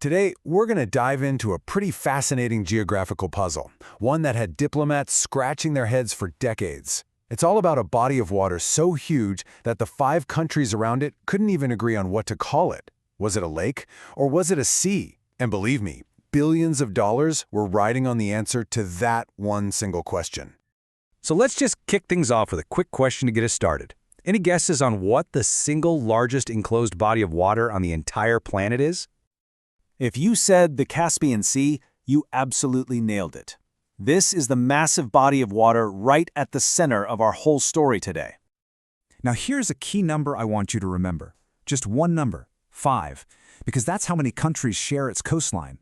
Today, we're going to dive into a pretty fascinating geographical puzzle, one that had diplomats scratching their heads for decades. It's all about a body of water so huge that the 5 countries around it couldn't even agree on what to call it. Was it a lake or was it a sea? And believe me, billions of dollars were riding on the answer to that one single question. So let's just kick things off with a quick question to get us started. Any guesses on what the single largest enclosed body of water on the entire planet is? If you said the Caspian Sea, you absolutely nailed it. This is the massive body of water right at the center of our whole story today. Now here's a key number I want you to remember. Just one number, 5, because that's how many countries share its coastline.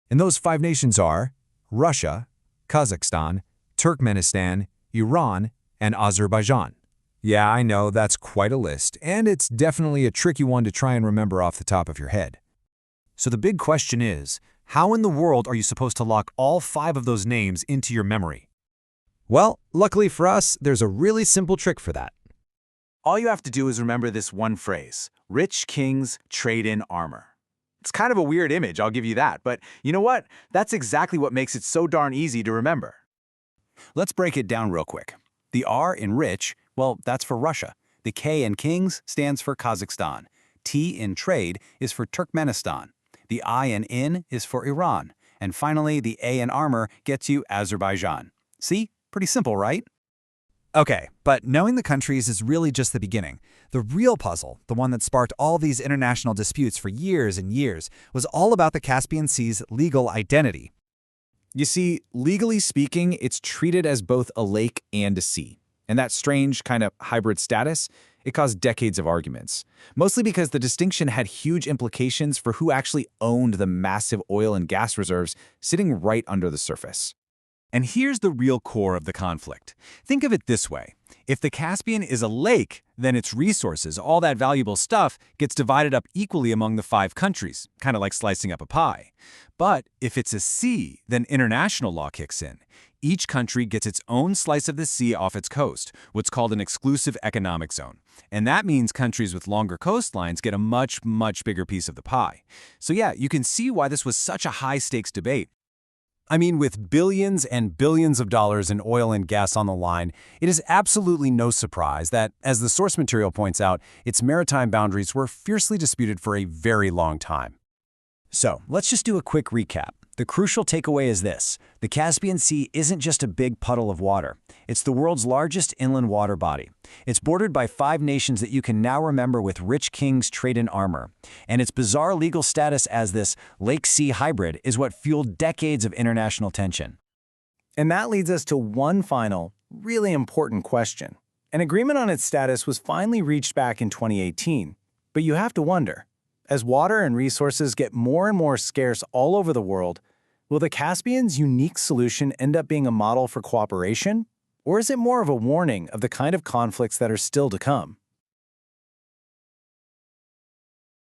And those 5 nations are Russia, Kazakhstan, Turkmenistan, Iran, and Azerbaijan. Yeah, I know that's quite a list, and it's definitely a tricky one to try and remember off the top of your head. So the big question is, how in the world are you supposed to lock all 5 of those names into your memory? Well, luckily for us, there's a really simple trick for that. All you have to do is remember this one phrase: rich kings trade in armor. It's kind of a weird image, I'll give you that, but you know what? That's exactly what makes it so darn easy to remember. Let's break it down real quick. The R in rich, well, that's for Russia. The K in kings stands for Kazakhstan. T in trade is for Turkmenistan. The I in is for Iran. And finally, the A in armor gets you Azerbaijan. See? Pretty simple, right? Okay, but knowing the countries is really just the beginning. The real puzzle, the one that sparked all these international disputes for years and years, was all about the Caspian Sea's legal identity. You see, legally speaking, it's treated as both a lake and a sea. And that strange kind of hybrid status, it caused decades of arguments. Mostly because the distinction had huge implications for who actually owned the massive oil and gas reserves sitting right under the surface. And here's the real core of the conflict. Think of it this way. If the Caspian is a lake, then its resources, all that valuable stuff, gets divided up equally among the 5 countries, kind of like slicing up a pie. But if it's a sea, then international law kicks in. Each country gets its own slice of the sea off its coast, what's called an exclusive economic zone. And that means countries with longer coastlines get a much bigger piece of the pie. So yeah, you can see why this was such a high-stakes debate. I mean, with billions and billions of dollars in oil and gas on the line, it is absolutely no surprise that, as the source material points out, its maritime boundaries were fiercely disputed for a very long time. So, let's just do a quick recap. The crucial takeaway is this: the Caspian Sea isn't just a big puddle of water. It's the world's largest inland water body. It's bordered by 5 nations that you can now remember with rich kings trade in armor. And its bizarre legal status as this lake-sea hybrid is what fueled decades of international tension. And that leads us to one final, really important question. An agreement on its status was finally reached back in 2018. But you have to wonder, as water and resources get more and more scarce all over the world, will the Caspian's unique solution end up being a model for cooperation? Or is it more of a warning of the kind of conflicts that are still to come?